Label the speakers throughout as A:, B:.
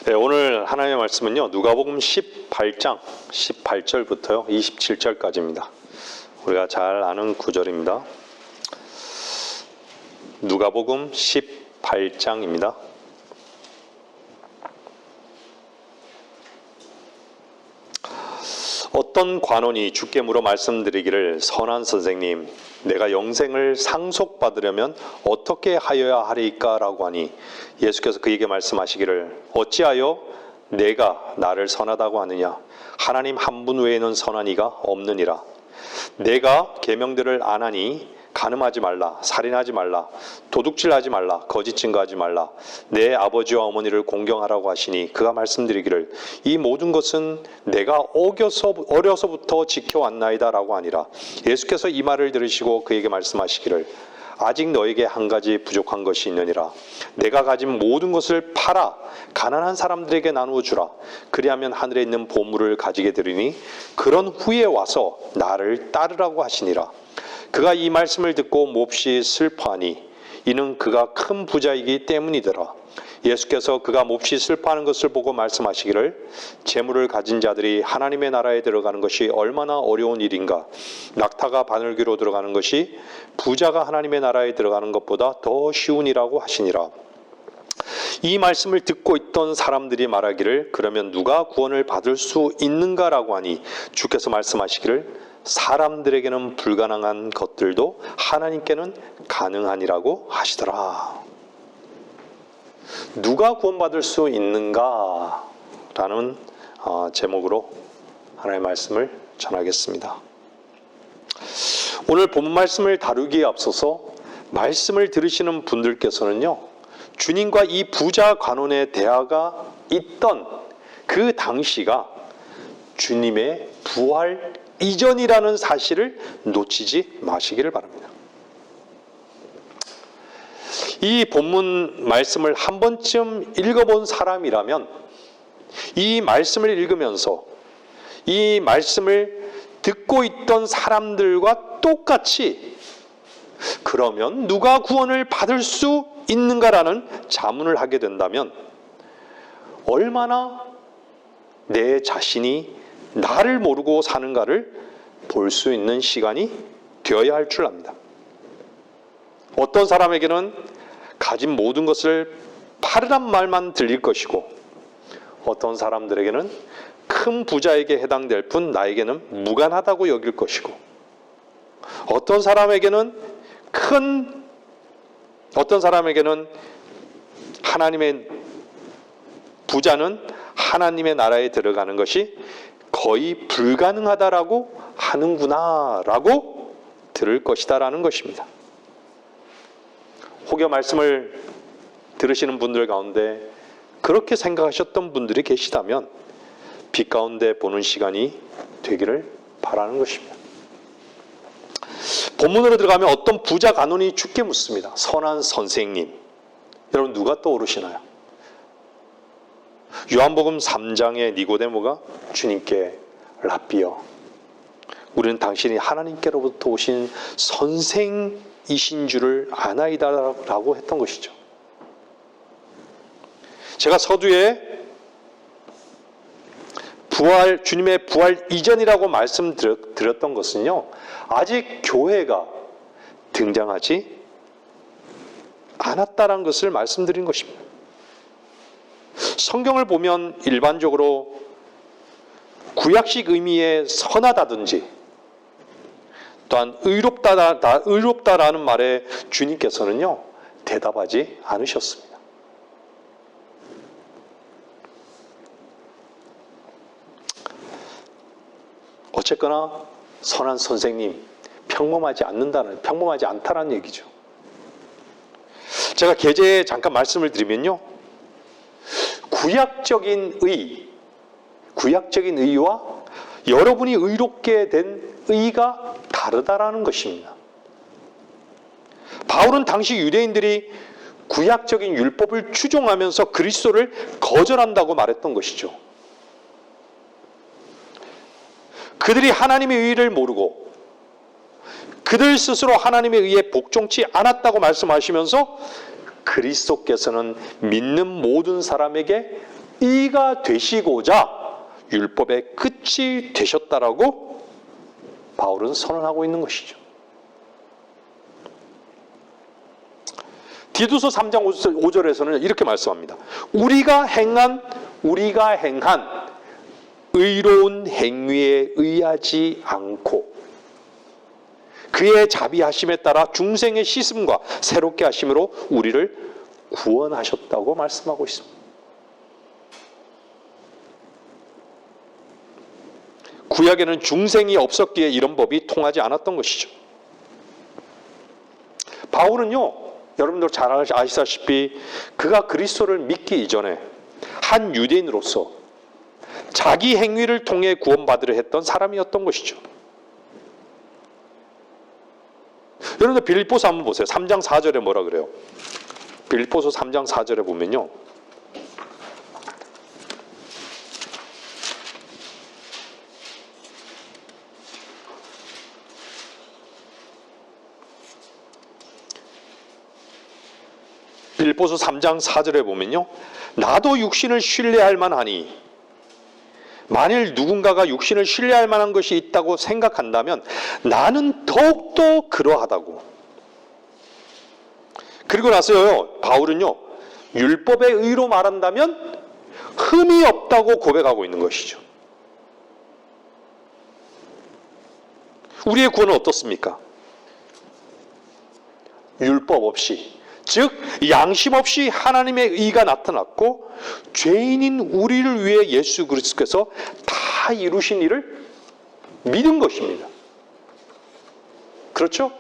A: 네, 오늘 하나님의 말씀은요, 누가복음 18장 18절부터요 27절까지입니다. 우리가 잘 아는 구절입니다. 누가복음 18장입니다. 어떤 관원이 주께 물어 말씀드리기를, 선한 선생님, 내가 영생을 상속받으려면 어떻게 하여야 하리까? 라고 하니 예수께서 그에게 말씀하시기를, 어찌하여 내가 나를 선하다고 하느냐? 하나님 한 분 외에는 선한 이가 없느니라. 내가 계명들을 안 하니 간음하지 말라, 살인하지 말라, 도둑질하지 말라, 거짓 증거하지 말라, 내 아버지와 어머니를 공경하라고 하시니 그가 말씀드리기를, 이 모든 것은 내가 어려서부터 지켜왔나이다 라고 하니라. 예수께서 이 말을 들으시고 그에게 말씀하시기를, 아직 너에게 한 가지 부족한 것이 있느니라. 내가 가진 모든 것을 팔아 가난한 사람들에게 나누어 주라. 그리하면 하늘에 있는 보물을 가지게 되리니 그런 후에 와서 나를 따르라고 하시니라. 그가 이 말씀을 듣고 몹시 슬퍼하니 이는 그가 큰 부자이기 때문이더라. 예수께서 그가 몹시 슬퍼하는 것을 보고 말씀하시기를, 재물을 가진 자들이 하나님의 나라에 들어가는 것이 얼마나 어려운 일인가. 낙타가 바늘귀로 들어가는 것이 부자가 하나님의 나라에 들어가는 것보다 더 쉬운 일이라고 하시니라. 이 말씀을 듣고 있던 사람들이 말하기를, 그러면 누가 구원을 받을 수 있는가라고 하니 주께서 말씀하시기를, 사람들에게는 불가능한 것들도 하나님께는 가능하니라고 하시더라. 누가 구원받을 수 있는가? 라는 제목으로 하나님의 말씀을 전하겠습니다. 오늘 본문 말씀을 다루기에 앞서서 말씀을 들으시는 분들께서는요, 주님과 이 부자 관원의 대화가 있던 그 당시가 주님의 부활 이전이라는 사실을 놓치지 마시기를 바랍니다. 이 본문 말씀을 한 번쯤 읽어본 사람이라면 이 말씀을 읽으면서 이 말씀을 듣고 있던 사람들과 똑같이, 그러면 누가 구원을 받을 수 있는가라는 자문을 하게 된다면 얼마나 내 자신이 나를 모르고 사는가를 볼 수 있는 시간이 되어야 할 줄 압니다. 어떤 사람에게는 가진 모든 것을 팔으란 말만 들릴 것이고, 어떤 사람들에게는 큰 부자에게 해당될 뿐 나에게는 무관하다고 여길 것이고, 어떤 사람에게는 하나님의 부자는 하나님의 나라에 들어가는 것이 거의 불가능하다라고 하는구나 라고 들을 것이다 라는 것입니다. 혹여 말씀을 들으시는 분들 가운데 그렇게 생각하셨던 분들이 계시다면 빛 가운데 보는 시간이 되기를 바라는 것입니다. 본문으로 들어가면 어떤 부자 관원이 주께 묻습니다. 선한 선생님, 여러분 누가 떠오르시나요? 요한복음 3장의 니고데모가 주님께, 랍비여, 우리는 당신이 하나님께로부터 오신 선생이신 줄을 아나이다 라고 했던 것이죠. 제가 서두에 주님의 부활 이전이라고 말씀드렸던 것은요, 아직 교회가 등장하지 않았다는 것을 말씀드린 것입니다. 성경을 보면 일반적으로 구약식 의미의 선하다든지 또한 의롭다라는 말에 주님께서는요, 대답하지 않으셨습니다. 어쨌거나 선한 선생님, 평범하지 않다라는 얘기죠. 제가 계제에 잠깐 말씀을 드리면요, 구약적인 의와 여러분이 의롭게 된 의가 다르다라는 것입니다. 바울은 당시 유대인들이 구약적인 율법을 추종하면서 그리스도를 거절한다고 말했던 것이죠. 그들이 하나님의 의를 모르고 그들 스스로 하나님의 의에 복종치 않았다고 말씀하시면서 그리스도께서는 믿는 모든 사람에게 이가 되시고자 율법의 끝이 되셨다라고 바울은 선언하고 있는 것이죠. 디도서 3장 5절에서는 이렇게 말씀합니다. 우리가 행한 의로운 행위에 의하지 않고 그의 자비하심에 따라 중생의 씻음과 새롭게 하심으로 우리를 구원하셨다고 말씀하고 있습니다. 구약에는 중생이 없었기에 이런 법이 통하지 않았던 것이죠. 바울은요, 여러분들 잘 아시다시피 그가 그리스도를 믿기 이전에 한 유대인으로서 자기 행위를 통해 구원받으려 했던 사람이었던 것이죠. 여러분들 빌립보서 한번 보세요. 3장 4절에 뭐라 그래요? 빌립보서 3장 4절에 보면요, 빌립보서 3장 4절에 보면요, 나도 육신을 신뢰할 만하니 만일 누군가가 육신을 신뢰할 만한 것이 있다고 생각한다면 나는 더욱더 그러하다고. 그리고 나서요, 바울은요, 율법의 의로 말한다면 흠이 없다고 고백하고 있는 것이죠. 우리의 구원은 어떻습니까? 율법 없이, 즉 양심 없이 하나님의 의가 나타났고 죄인인 우리를 위해 예수 그리스도께서 다 이루신 일을 믿은 것입니다. 그렇죠?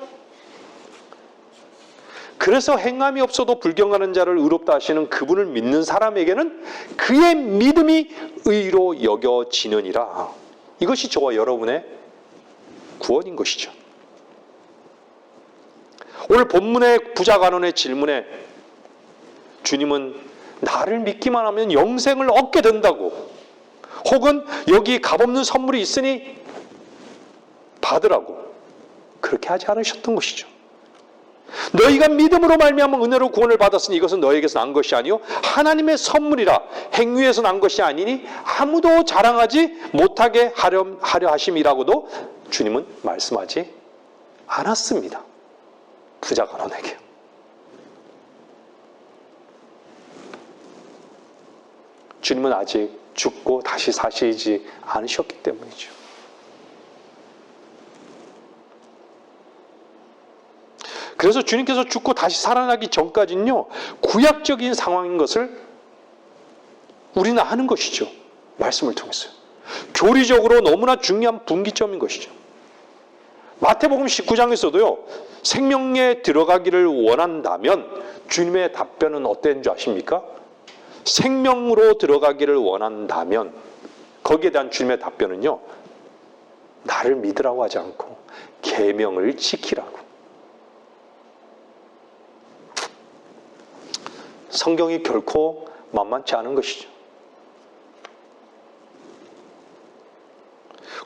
A: 그래서 행함이 없어도 불경하는 자를 의롭다 하시는 그분을 믿는 사람에게는 그의 믿음이 의로 여겨지느니라. 이것이 저와 여러분의 구원인 것이죠. 오늘 본문의 부자간원의 질문에 주님은 나를 믿기만 하면 영생을 얻게 된다고, 혹은 여기 값없는 선물이 있으니 받으라고 그렇게 하지 않으셨던 것이죠. 너희가 믿음으로 말미암아 은혜로 구원을 받았으니 이것은 너희에게서 난 것이 아니요 하나님의 선물이라. 행위에서 난 것이 아니니 아무도 자랑하지 못하게 하려 하심이라고도 주님은 말씀하지 않았습니다. 부자간원에게. 주님은 아직 죽고 다시 사시지 않으셨기 때문이죠. 그래서 주님께서 죽고 다시 살아나기 전까지는요, 구약적인 상황인 것을 우리는 아는 것이죠. 말씀을 통해서요. 교리적으로 너무나 중요한 분기점인 것이죠. 마태복음 19장에서도요, 생명에 들어가기를 원한다면 주님의 답변은 어땠는 줄 아십니까? 생명으로 들어가기를 원한다면 거기에 대한 주님의 답변은요, 나를 믿으라고 하지 않고 계명을 지키라고. 성경이 결코 만만치 않은 것이죠.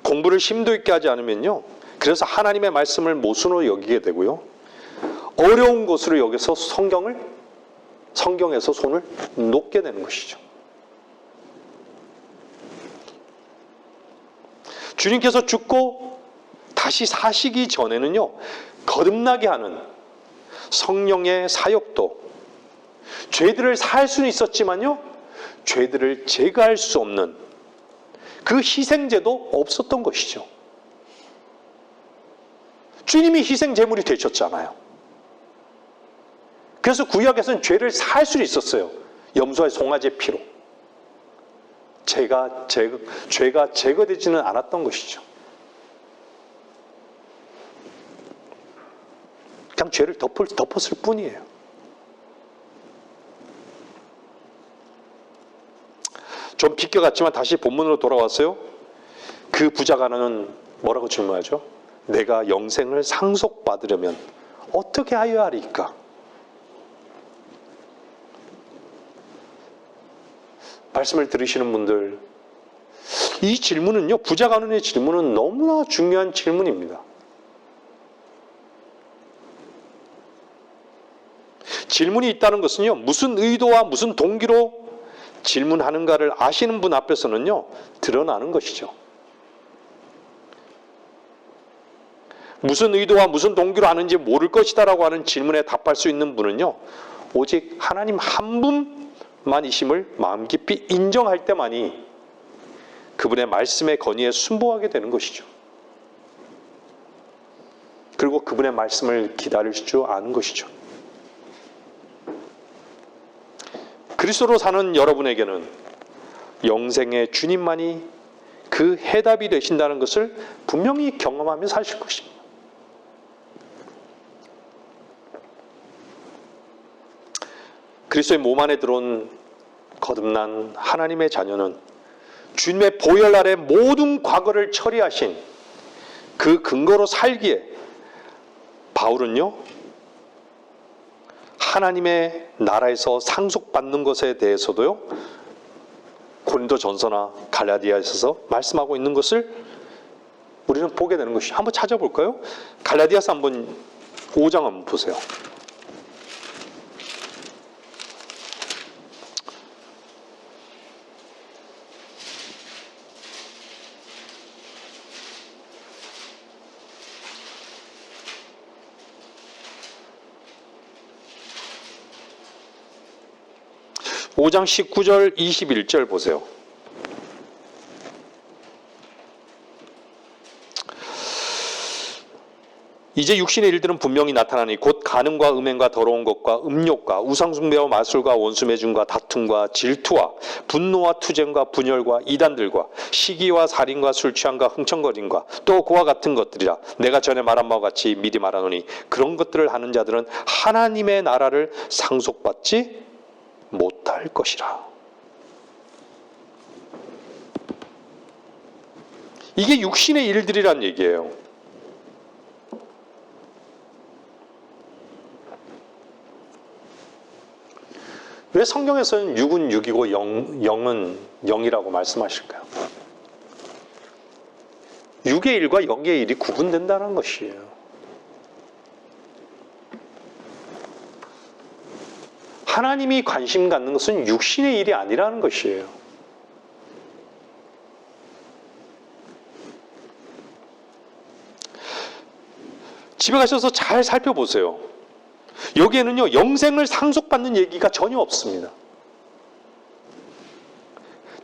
A: 공부를 심도 있게 하지 않으면요, 그래서 하나님의 말씀을 모순으로 여기게 되고요, 어려운 것으로 여기서 성경에서 손을 놓게 되는 것이죠. 주님께서 죽고 다시 사시기 전에는요, 거듭나게 하는 성령의 사역도, 죄들을 살 수는 있었지만요, 죄들을 제거할 수 없는 그 희생제도 없었던 것이죠. 주님이 희생제물이 되셨잖아요. 그래서 구약에서는 죄를 살 수는 있었어요. 염소의 송아지 피로. 죄가 제거되지는 않았던 것이죠. 그냥 죄를 덮었을 뿐이에요. 좀 비껴갔지만 다시 본문으로 돌아왔어요. 그 부자간원은 뭐라고 질문하죠? 내가 영생을 상속받으려면 어떻게 하여야 하리까? 말씀을 들으시는 분들, 이 질문은요, 부자간원의 질문은 너무나 중요한 질문입니다. 질문이 있다는 것은요, 무슨 의도와 무슨 동기로 질문하는가를 아시는 분 앞에서는요, 드러나는 것이죠. 무슨 의도와 무슨 동기로 하는지 모를 것이다라고 하는 질문에 답할 수 있는 분은요, 오직 하나님 한 분만이심을 마음 깊이 인정할 때만이 그분의 말씀의 건의에 순종하게 되는 것이죠. 그리고 그분의 말씀을 기다릴 줄 아는 것이죠. 그리스도로 사는 여러분에게는 영생의 주님만이 그 해답이 되신다는 것을 분명히 경험하며 사실 것입니다. 그리스도의 몸 안에 들어온 거듭난 하나님의 자녀는 주님의 보혈 아래 모든 과거를 처리하신 그 근거로 살기에 바울은요, 하나님의 나라에서 상속받는 것에 대해서도요, 고린도전서나 갈라디아에서 말씀하고 있는 것을 우리는 보게 되는 것이. 한번 찾아볼까요? 갈라디아서 한번 5장 한번 보세요. 오 장 19절 21절 보세요. 이제 육신의 일들은 분명히 나타나니 곧 간음과 음행과 더러운 것과 음욕과 우상숭배와 마술과 원수매중과 다툼과 질투와 분노와 투쟁과 분열과 이단들과 시기와 살인과 술취함과 흥청거림과 또 그와 같은 것들이라. 내가 전에 말한 바와 같이 미리 말하노니 그런 것들을 하는 자들은 하나님의 나라를 상속받지 못할 것이라. 이게 육신의 일들이란 얘기예요. 왜 성경에서는 육은 육이고 영은 영이라고 말씀하실까요? 육의 일과 영의 일이 구분된다는 것이에요. 하나님이 관심 갖는 것은 육신의 일이 아니라는 것이에요. 집에 가셔서 잘 살펴보세요. 여기에는요, 영생을 상속받는 얘기가 전혀 없습니다.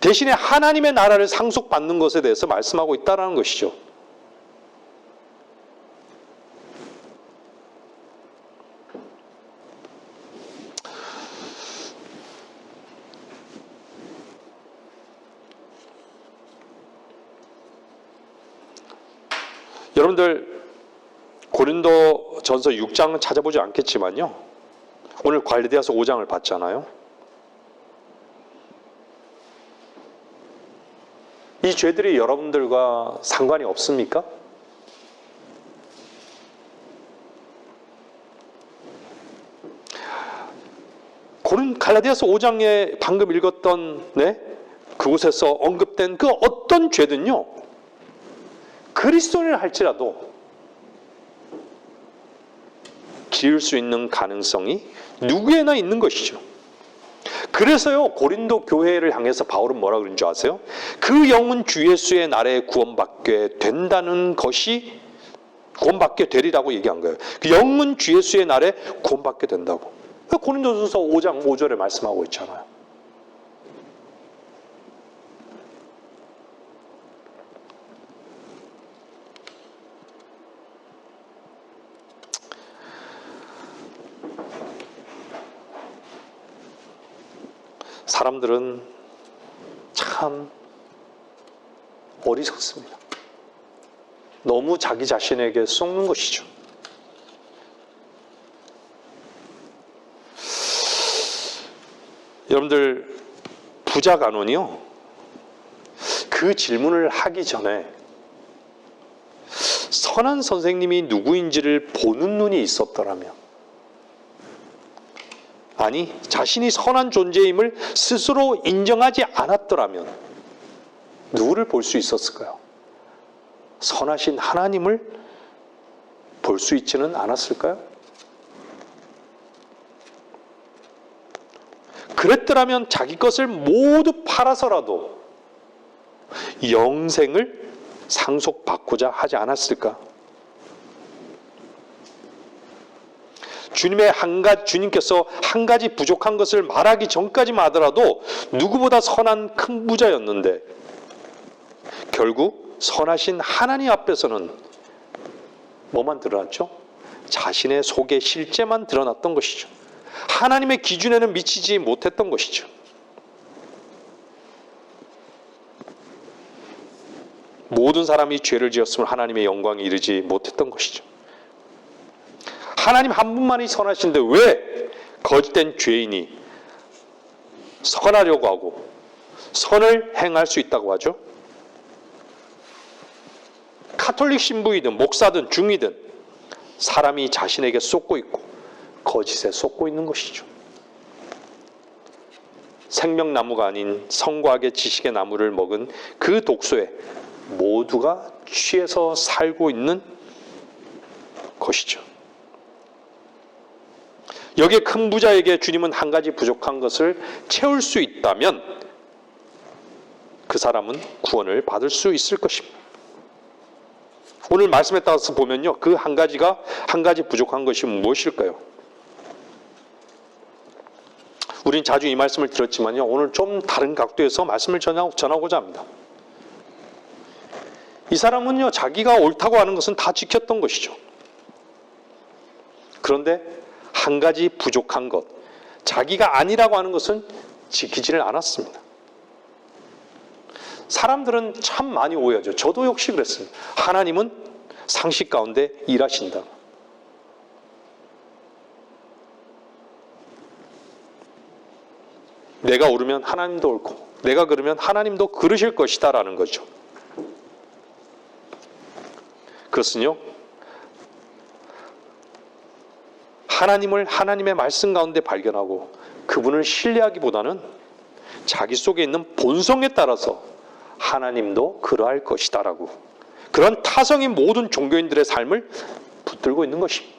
A: 대신에 하나님의 나라를 상속받는 것에 대해서 말씀하고 있다는 것이죠. 여러분들 고린도전서 6장은 찾아보지 않겠지만요, 오늘 갈라디아서 5장을 봤잖아요. 이 죄들이 여러분들과 상관이 없습니까? 갈라디아서 5장에 방금 읽었던 그곳에서 언급된 그 어떤 죄든요, 그리스도인을 할지라도 지을 수 있는 가능성이 누구에나 있는 것이죠. 그래서요, 고린도 교회를 향해서 바울은 뭐라 그런 줄 아세요? 그 영은 주 예수의 날에 구원받게 된다는 것이 구원받게 되리라고 얘기한 거예요. 그 영은 주 예수의 날에 구원받게 된다고. 고린도전서 5장 5절에 말씀하고 있잖아요. 사람들은 참 어리석습니다. 너무 자기 자신에게 속는 것이죠. 여러분들, 부자 간원이요, 그 질문을 하기 전에 선한 선생님이 누구인지를 보는 눈이 있었더라면, 아니 자신이 선한 존재임을 스스로 인정하지 않았더라면 누구를 볼 수 있었을까요? 선하신 하나님을 볼 수 있지는 않았을까요? 그랬더라면 자기 것을 모두 팔아서라도 영생을 상속받고자 하지 않았을까? 주님께서 한 가지 부족한 것을 말하기 전까지만 하더라도 누구보다 선한 큰 부자였는데 결국 선하신 하나님 앞에서는 뭐만 드러났죠? 자신의 속의 실제만 드러났던 것이죠. 하나님의 기준에는 미치지 못했던 것이죠. 모든 사람이 죄를 지었으면 하나님의 영광에 이르지 못했던 것이죠. 하나님 한 분만이 선하신데 왜 거짓된 죄인이 선하려고 하고 선을 행할 수 있다고 하죠? 카톨릭 신부이든 목사든 중이든 사람이 자신에게 쏟고 있고 거짓에 쏟고 있는 것이죠. 생명나무가 아닌 성과학의 지식의 나무를 먹은 그 독소에 모두가 취해서 살고 있는 것이죠. 여기에 큰 부자에게 주님은 한 가지 부족한 것을 채울 수 있다면 그 사람은 구원을 받을 수 있을 것입니다. 오늘 말씀에 따라서 보면요, 그 한 가지 부족한 것이 무엇일까요? 우린 자주 이 말씀을 들었지만요, 오늘 좀 다른 각도에서 말씀을 전하고자 합니다. 이 사람은요, 자기가 옳다고 하는 것은 다 지켰던 것이죠. 그런데 한 가지 부족한 것, 자기가 아니라고 하는 것은 지키지를 않았습니다. 사람들은 참 많이 오해하죠. 저도 역시 그랬습니다. 하나님은 상식 가운데 일하신다. 내가 옳으면 하나님도 옳고 내가 그러면 하나님도 그러실 것이다 라는 거죠. 그것은요, 하나님을 하나님의 말씀 가운데 발견하고 그분을 신뢰하기보다는 자기 속에 있는 본성에 따라서 하나님도 그러할 것이다 라고, 그런 타성이 모든 종교인들의 삶을 붙들고 있는 것입니다.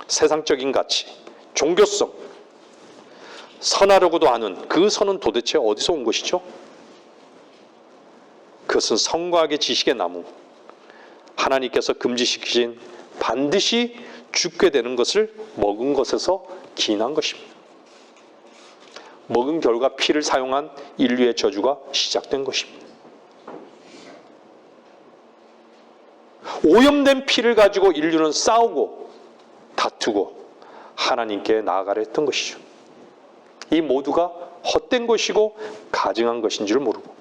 A: 세상적인 가치, 종교성, 선하려고도 하는 그 선은 도대체 어디서 온 것이죠? 그것은 성과학의 지식의 나무, 하나님께서 금지시키신 반드시 죽게 되는 것을 먹은 것에서 기인한 것입니다. 먹은 결과 피를 사용한 인류의 저주가 시작된 것입니다. 오염된 피를 가지고 인류는 싸우고 다투고 하나님께 나아가려 했던 것이죠. 이 모두가 헛된 것이고 가증한 것인 줄 모르고,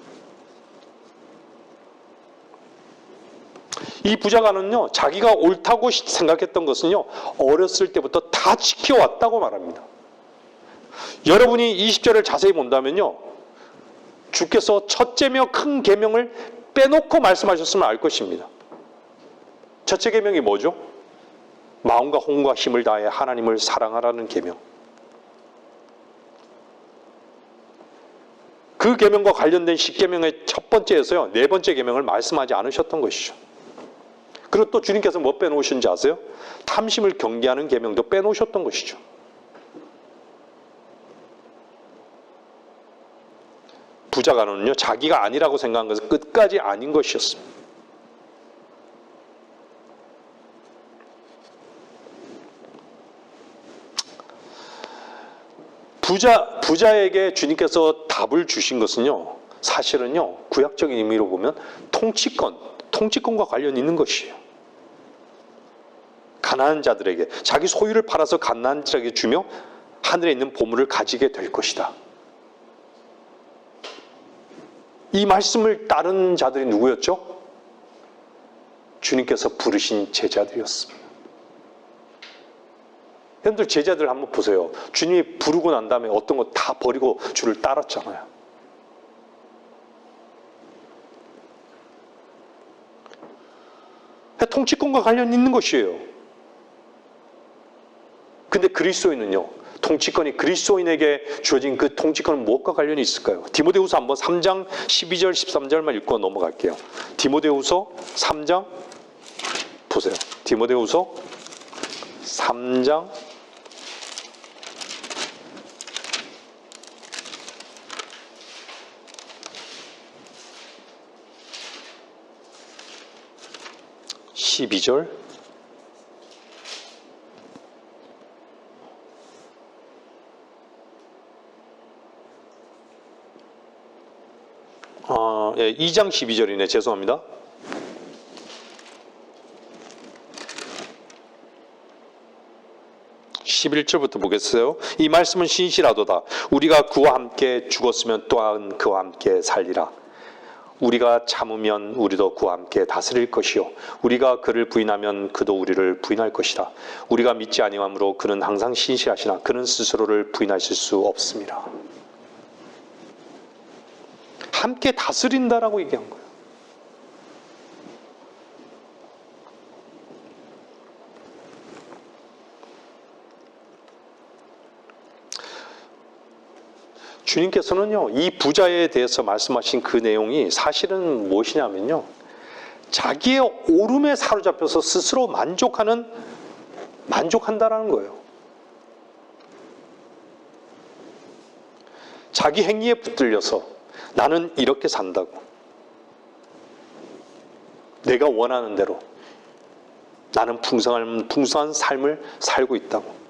A: 이 부자가는요, 자기가 옳다고 생각했던 것은요, 어렸을 때부터 다 지켜왔다고 말합니다. 여러분이 20절을 자세히 본다면요, 주께서 첫째며 큰 계명을 빼놓고 말씀하셨으면 알 것입니다. 첫째 계명이 뭐죠? 마음과 혼과 힘을 다해 하나님을 사랑하라는 계명. 그 계명과 관련된 10계명의 첫 번째에서요, 네 번째 계명을 말씀하지 않으셨던 것이죠. 그리고 또 주님께서 뭐 빼놓으신지 아세요? 탐심을 경계하는 계명도 빼놓으셨던 것이죠. 부자가는요, 자기가 아니라고 생각한 것은 끝까지 아닌 것이었습니다. 부자에게 주님께서 답을 주신 것은요, 사실은요, 구약적인 의미로 보면 통치권과 관련이 있는 것이에요. 가난한 자들에게, 자기 소유를 팔아서 가난한 자에게 주며 하늘에 있는 보물을 가지게 될 것이다. 이 말씀을 따른 자들이 누구였죠? 주님께서 부르신 제자들이었습니다. 여러분들 제자들 한번 보세요. 주님이 부르고 난 다음에 어떤 거 다 버리고 주를 따랐잖아요. 통치권과 관련이 있는 것이에요. 근데 그리스도인은요, 통치권이 그리스도인에게 주어진 그 통치권은 무엇과 관련이 있을까요? 디모데후서 한번 3장 12절 13절만 읽고 넘어갈게요. 디모데후서 3장 보세요. 디모데후서 3장 12절. 예, 2장 12절이네. 죄송합니다. 11절부터 보겠어요. 이 말씀은 신실하도다. 우리가 그와 함께 죽었으면 또한 그와 함께 살리라. 우리가 참으면 우리도 그와 함께 다스릴 것이요 우리가 그를 부인하면 그도 우리를 부인할 것이라. 우리가 믿지 아니하므로 그는 항상 신실하시나 그는 스스로를 부인하실 수 없습니다. 함께 다스린다라고 얘기한 거예요. 주님께서는요, 이 부자에 대해서 말씀하신 그 내용이 사실은 무엇이냐면요, 자기의 오름에 사로잡혀서 스스로 만족한다라는 거예요. 자기 행위에 붙들려서 나는 이렇게 산다고, 내가 원하는 대로 나는 풍성한 삶을 살고 있다고.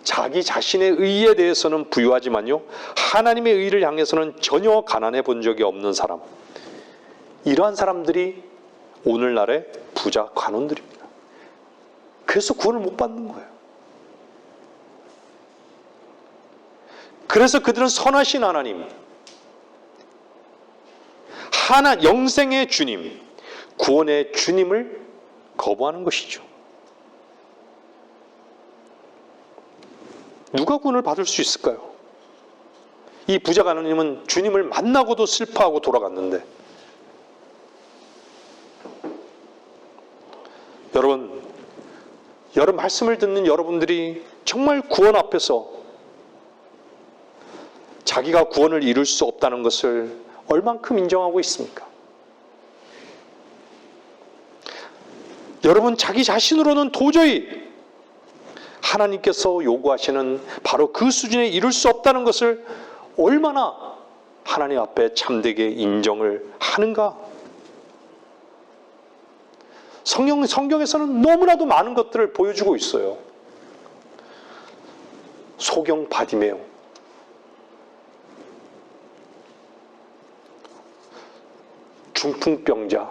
A: 자기 자신의 의에 대해서는 부유하지만요, 하나님의 의를 향해서는 전혀 가난해 본 적이 없는 사람, 이러한 사람들이 오늘날의 부자 관원들입니다. 그래서 구원을 못 받는 거예요. 그래서 그들은 선하신 하나님, 영생의 주님, 구원의 주님을 거부하는 것이죠. 누가 구원을 받을 수 있을까요? 이 부자 가누님은 주님을 만나고도 슬퍼하고 돌아갔는데, 여러분 말씀을 듣는 여러분들이 정말 구원 앞에서 자기가 구원을 이룰 수 없다는 것을 얼만큼 인정하고 있습니까? 여러분 자기 자신으로는 도저히 하나님께서 요구하시는 바로 그 수준에 이룰 수 없다는 것을 얼마나 하나님 앞에 참되게 인정을 하는가? 성경에서는 너무나도 많은 것들을 보여주고 있어요. 소경 바디메오, 중풍병자,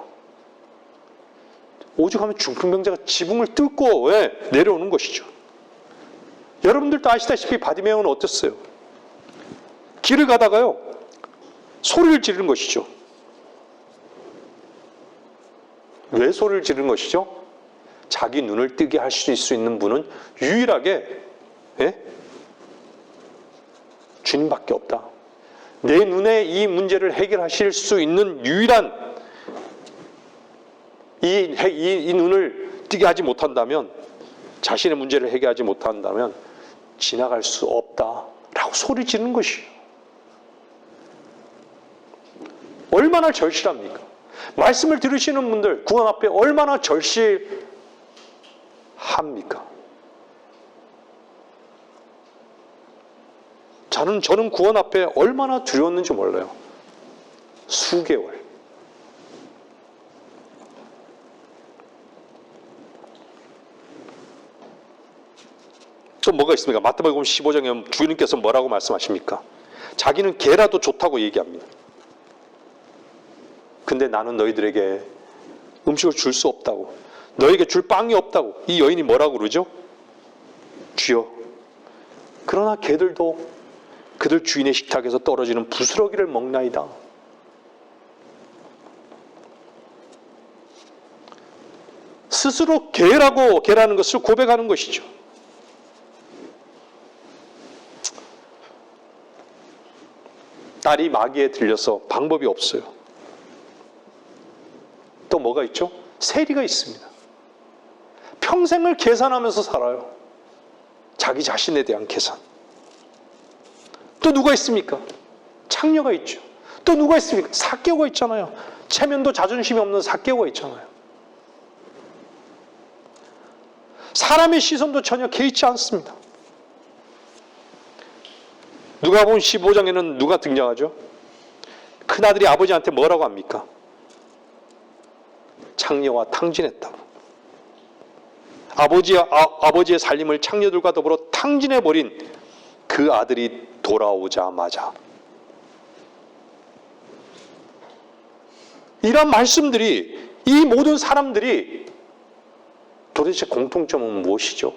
A: 오죽하면 중풍병자가 지붕을 뚫고 내려오는 것이죠. 여러분들도 아시다시피 바디메오는 어땠어요? 길을 가다가요, 소리를 지르는 것이죠. 왜 소리를 지르는 것이죠? 자기 눈을 뜨게 할 수 있는 분은 유일하게 주님밖에 없다. 내 눈에 이 문제를 해결하실 수 있는 유일한 이 눈을 뜨게 하지 못한다면, 자신의 문제를 해결하지 못한다면 지나갈 수 없다라고 소리 지르는 것이에요. 얼마나 절실합니까? 말씀을 들으시는 분들 구원 앞에 얼마나 절실합니까? 저는 구원 앞에 얼마나 두려웠는지 몰라요. 수개월. 또 뭐가 있습니까? 마태복음 15장에 주님께서 뭐라고 말씀하십니까? 자기는 개라도 좋다고 얘기합니다. 근데 나는 너희들에게 음식을 줄 수 없다고, 너에게 줄 빵이 없다고. 이 여인이 뭐라고 그러죠? 주여, 그러나 개들도 그들 주인의 식탁에서 떨어지는 부스러기를 먹나이다. 스스로 개라는 것을 고백하는 것이죠. 딸이 마귀에 들려서 방법이 없어요. 또 뭐가 있죠? 세리가 있습니다. 평생을 계산하면서 살아요. 자기 자신에 대한 계산. 또 누가 있습니까? 창녀가 있죠. 또 누가 있습니까? 삭개오가 있잖아요. 체면도 자존심이 없는 삭개오가 있잖아요. 사람의 시선도 전혀 개의치 않습니다. 누가복음 15장에는 누가 등장하죠? 큰아들이 아버지한테 뭐라고 합니까? 창녀와 탕진했다고. 아버지의 살림을 창녀들과 더불어 탕진해버린 그 아들이 돌아오자마자 이런 말씀들이, 이 모든 사람들이 도대체 공통점은 무엇이죠?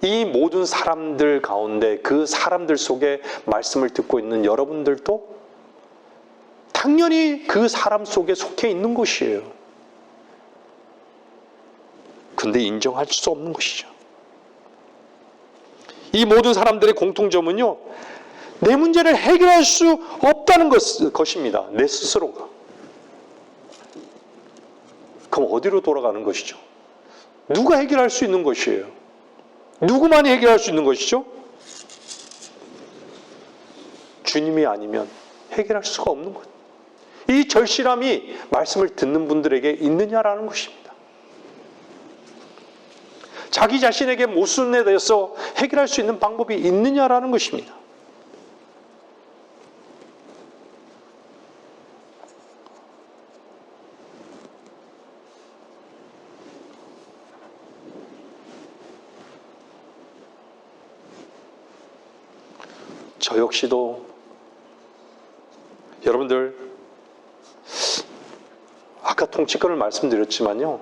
A: 이 모든 사람들 가운데, 그 사람들 속에 말씀을 듣고 있는 여러분들도 당연히 그 사람 속에 속해 있는 것이에요. 근데 인정할 수 없는 것이죠. 이 모든 사람들의 공통점은요, 내 문제를 해결할 수 없다는 것입니다. 내 스스로가. 그럼 어디로 돌아가는 것이죠? 누가 해결할 수 있는 것이에요? 누구만이 해결할 수 있는 것이죠? 주님이 아니면 해결할 수가 없는 것. 이 절실함이 말씀을 듣는 분들에게 있느냐라는 것입니다. 자기 자신에게 모순에 대해서 해결할 수 있는 방법이 있느냐라는 것입니다. 저 역시도 여러분들, 아까 통치권을 말씀드렸지만요,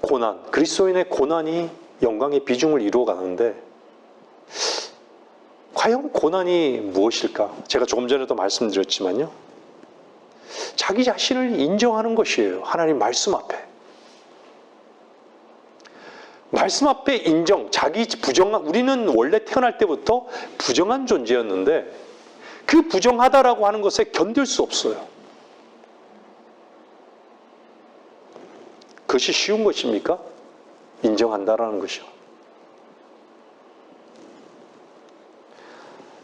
A: 고난, 그리스도인의 고난이 영광의 비중을 이루어가는데 과연 고난이 무엇일까? 제가 조금 전에도 말씀드렸지만요, 자기 자신을 인정하는 것이에요. 하나님 말씀 앞에. 말씀 앞에 인정, 우리는 원래 태어날 때부터 부정한 존재였는데 그 부정하다라고 하는 것에 견딜 수 없어요. 그것이 쉬운 것입니까? 인정한다라는 것이요.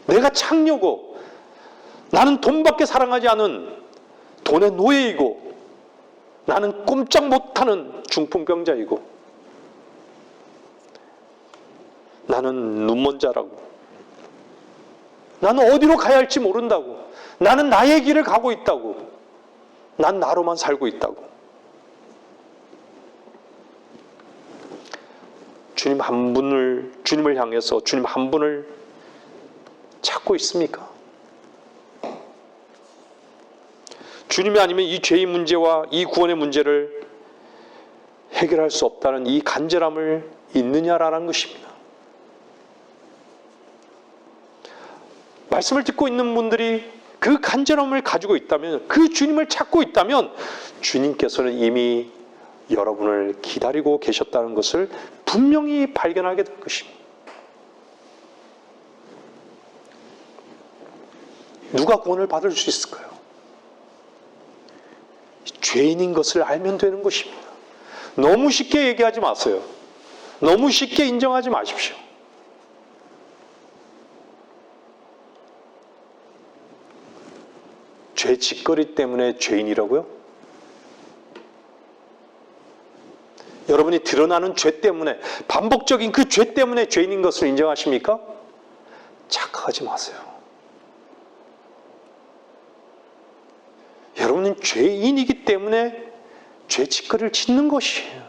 A: 내가 창녀고, 나는 돈밖에 사랑하지 않은 돈의 노예이고, 나는 꼼짝 못하는 중풍병자이고, 나는 눈먼 자라고, 나는 어디로 가야 할지 모른다고, 나는 나의 길을 가고 있다고, 난 나로만 살고 있다고. 주님을 향해서 주님 한 분을 찾고 있습니까? 주님이 아니면 이 죄의 문제와 이 구원의 문제를 해결할 수 없다는 이 간절함을 있느냐라는 것입니다. 말씀을 듣고 있는 분들이 그 간절함을 가지고 있다면, 그 주님을 찾고 있다면 주님께서는 이미 여러분을 기다리고 계셨다는 것을 분명히 발견하게 될 것입니다. 누가 구원을 받을 수 있을까요? 죄인인 것을 알면 되는 것입니다. 너무 쉽게 얘기하지 마세요. 너무 쉽게 인정하지 마십시오. 죄 짓거리 때문에 죄인이라고요? 여러분이 드러나는 죄 때문에, 반복적인 그 죄 때문에 죄인인 것을 인정하십니까? 착각하지 마세요. 여러분은 죄인이기 때문에 죄 짓거리를 짓는 것이에요.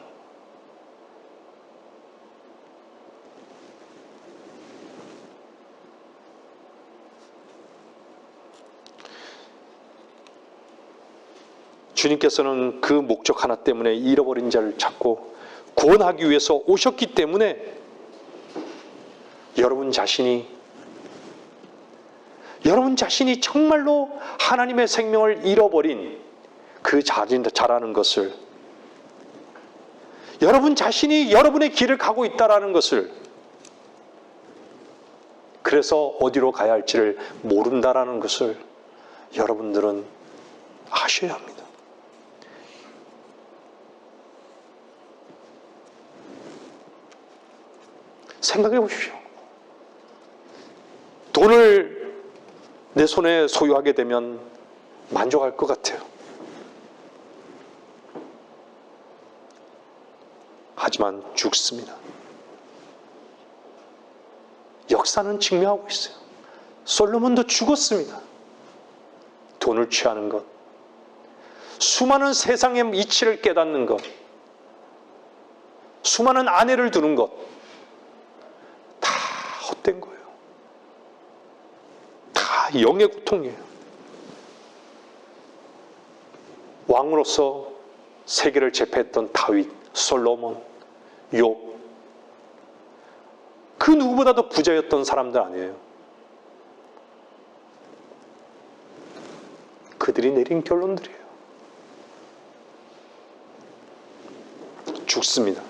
A: 주님께서는 그 목적 하나 때문에 잃어버린 자를 찾고 구원하기 위해서 오셨기 때문에 여러분 자신이 정말로 하나님의 생명을 잃어버린 그 자라는 것을, 여러분 자신이 여러분의 길을 가고 있다라는 것을, 그래서 어디로 가야 할지를 모른다라는 것을 여러분들은 아셔야 합니다. 생각해 보십시오. 돈을 내 손에 소유하게 되면 만족할 것 같아요. 하지만 죽습니다. 역사는 증명하고 있어요. 솔로몬도 죽었습니다. 돈을 취하는 것, 수많은 세상의 이치를 깨닫는 것, 수많은 아내를 두는 것, 다 헛된 거예요. 다 영의 고통이에요. 왕으로서 세계를 제패했던 다윗, 솔로몬, 욥, 그 누구보다도 부자였던 사람들 아니에요. 그들이 내린 결론들이에요. 죽습니다.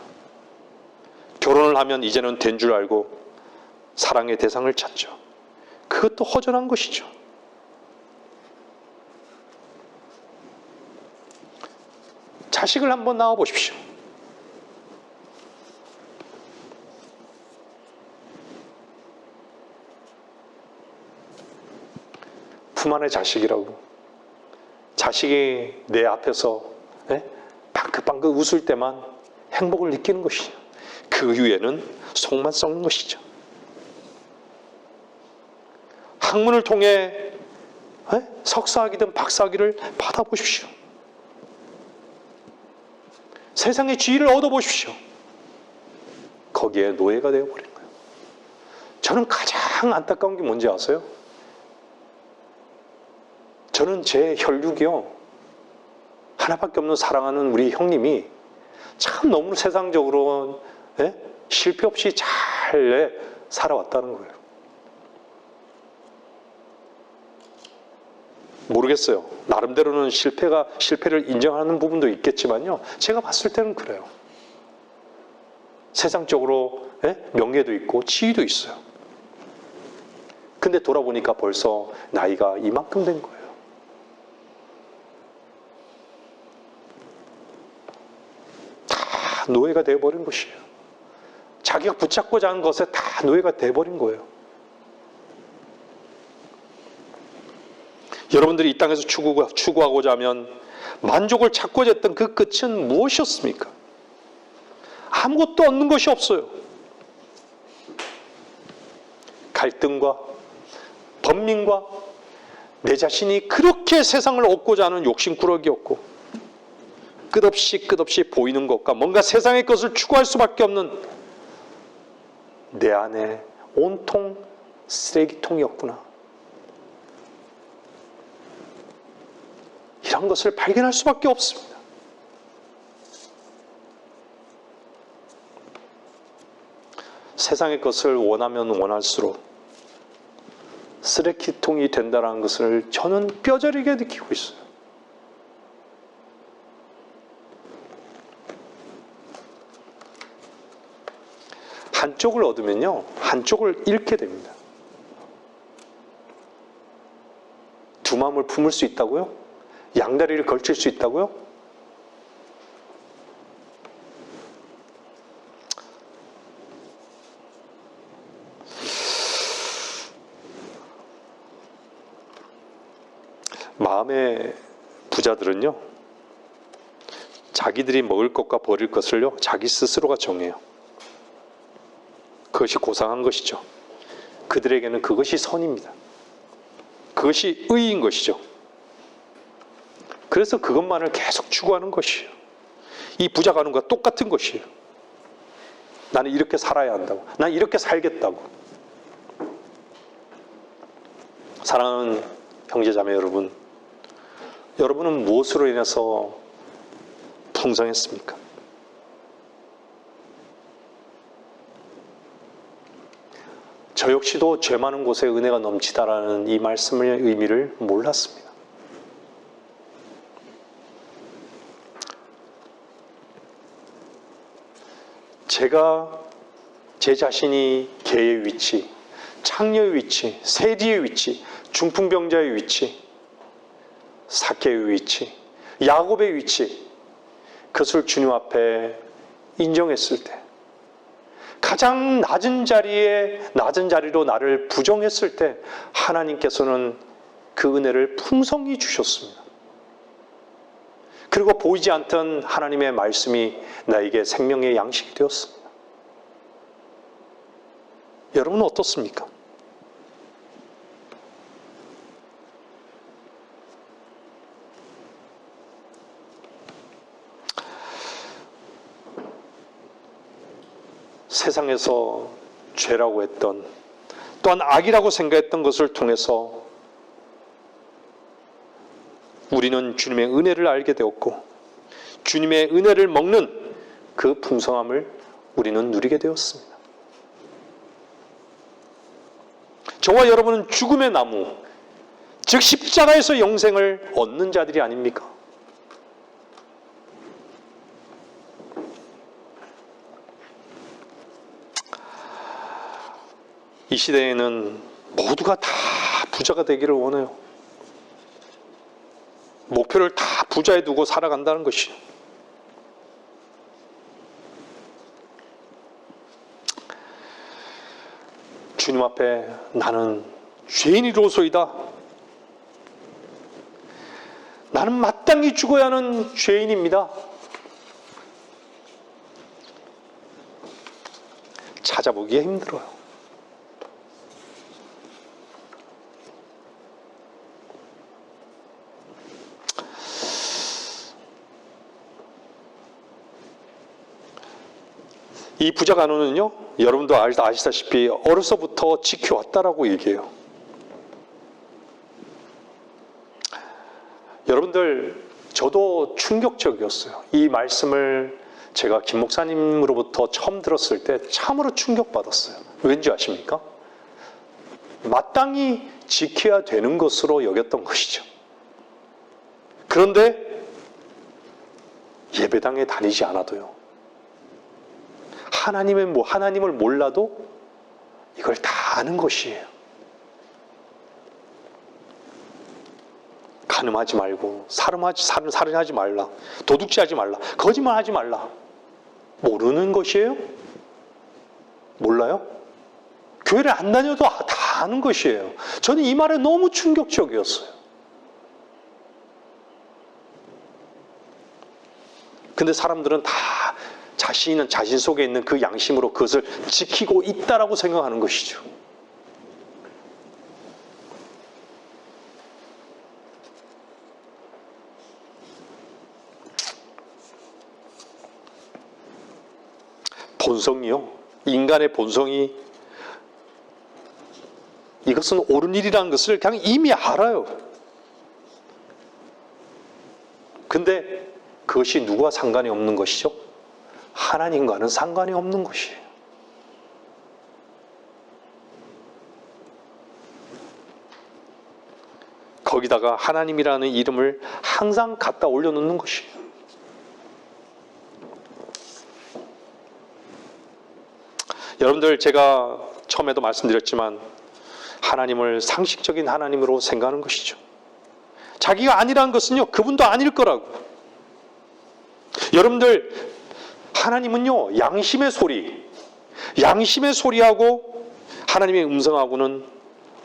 A: 결혼을 하면 이제는 된 줄 알고 사랑의 대상을 찾죠. 그것도 허전한 것이죠. 자식을 한번 낳아 보십시오. 품 안의 자식이라고. 자식이 내 앞에서 방긋방긋 웃을 때만 행복을 느끼는 것이죠. 그 이후에는 속만 썩는 것이죠. 학문을 통해 석사학위든 박사학위를 받아보십시오. 세상의 지위를 얻어보십시오. 거기에 노예가 되어버린 거예요. 저는 가장 안타까운 게 뭔지 아세요? 저는 제 혈육이요, 하나밖에 없는 사랑하는 우리 형님이 참 너무 세상적으로 실패 없이 잘 살아왔다는 거예요. 모르겠어요. 나름대로는 실패를 인정하는 부분도 있겠지만요, 제가 봤을 때는 그래요. 세상적으로 명예도 있고 지위도 있어요. 근데 돌아보니까 벌써 나이가 이만큼 된 거예요. 다 노예가 되어버린 것이에요. 자기가 붙잡고자 하는 것에 다 노예가 되어버린 거예요. 여러분들이 이 땅에서 추구하고자 하면 만족을 찾고자 했던 그 끝은 무엇이었습니까? 아무것도 얻는 것이 없어요. 갈등과 번민과 내 자신이 그렇게 세상을 얻고자 하는 욕심꾸러기였고, 끝없이 보이는 것과 뭔가 세상의 것을 추구할 수밖에 없는 내 안에 온통 쓰레기통이었구나. 이런 것을 발견할 수밖에 없습니다. 세상의 것을 원하면 원할수록 쓰레기통이 된다는 것을 저는 뼈저리게 느끼고 있어요. 한쪽을 얻으면요, 한쪽을 잃게 됩니다. 두 마음을 품을 수 있다고요? 양다리를 걸칠 수 있다고요? 마음의 부자들은요, 자기들이 먹을 것과 버릴 것을요, 자기 스스로가 정해요. 그것이 고상한 것이죠. 그들에게는 그것이 선입니다. 그것이 의인 것이죠. 그래서 그것만을 계속 추구하는 것이에요. 이 부자가 하는 것과 똑같은 것이에요. 나는 이렇게 살아야 한다고. 난 이렇게 살겠다고. 사랑하는 형제자매 여러분, 여러분은 무엇으로 인해서 풍성했습니까? 저 역시도 죄 많은 곳에 은혜가 넘치다라는 이 말씀의 의미를 몰랐습니다. 제가 제 자신이 개의 위치, 창녀의 위치, 세리의 위치, 중풍병자의 위치, 삭개의 위치, 야곱의 위치, 그것을 주님 앞에 인정했을 때, 가장 낮은 자리로 나를 부정했을 때 하나님께서는 그 은혜를 풍성히 주셨습니다. 그리고 보이지 않던 하나님의 말씀이 나에게 생명의 양식이 되었습니다. 여러분은 어떻습니까? 세상에서 죄라고 했던, 또한 악이라고 생각했던 것을 통해서 우리는 주님의 은혜를 알게 되었고, 주님의 은혜를 먹는 그 풍성함을 우리는 누리게 되었습니다. 저와 여러분은 죽음의 나무, 즉 십자가에서 영생을 얻는 자들이 아닙니까? 이 시대에는 모두가 다 부자가 되기를 원해요. 목표를 다 부자에 두고 살아간다는 것이요. 주님 앞에 나는 죄인이로소이다. 나는 마땅히 죽어야 하는 죄인입니다. 찾아보기에 힘들어요. 이 부자 간호는요, 여러분도 아시다시피 어려서부터 지켜왔다라고 얘기해요. 여러분들, 저도 충격적이었어요. 이 말씀을 제가 김 목사님으로부터 처음 들었을 때 참으로 충격받았어요. 왠지 아십니까? 마땅히 지켜야 되는 것으로 여겼던 것이죠. 그런데 예배당에 다니지 않아도요, 하나님을 몰라도 이걸 다 아는 것이에요. 간음하지 말고, 살인하지 말라, 도둑질하지 말라, 거짓말하지 말라. 모르는 것이에요? 몰라요? 교회를 안 다녀도 다 아는 것이에요. 저는 이 말에 너무 충격적이었어요. 근데 사람들은 다 자신 속에 있는 그 양심으로 그것을 지키고 있다라고 생각하는 것이죠. 본성이요, 인간의 본성이 이것은 옳은 일이라는 것을 그냥 이미 알아요. 근데 그것이 누구와 상관이 없는 것이죠? 하나님과는 상관이 없는 것이에요. 거기다가 하나님이라는 이름을 항상 갖다 올려놓는 것이에요. 여러분들, 제가 처음에도 말씀드렸지만 하나님을 상식적인 하나님으로 생각하는 것이죠. 자기가 아니라는 것은요, 그분도 아닐 거라고. 여러분들, 하나님은요, 양심의 소리하고 하나님의 음성하고는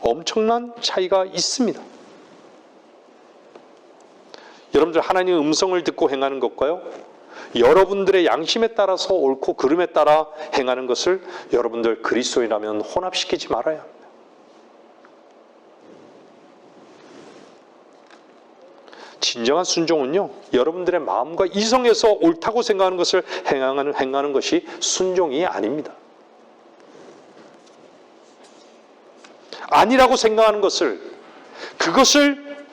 A: 엄청난 차이가 있습니다. 여러분들, 하나님의 음성을 듣고 행하는 것과요, 여러분들의 양심에 따라서 옳고 그름에 따라 행하는 것을 여러분들 그리스도인이라면 혼합시키지 말아야 합니다. 진정한 순종은요, 여러분들의 마음과 이성에서 옳다고 생각하는 것을 행하는 것이 순종이 아닙니다. 아니라고 생각하는 그것을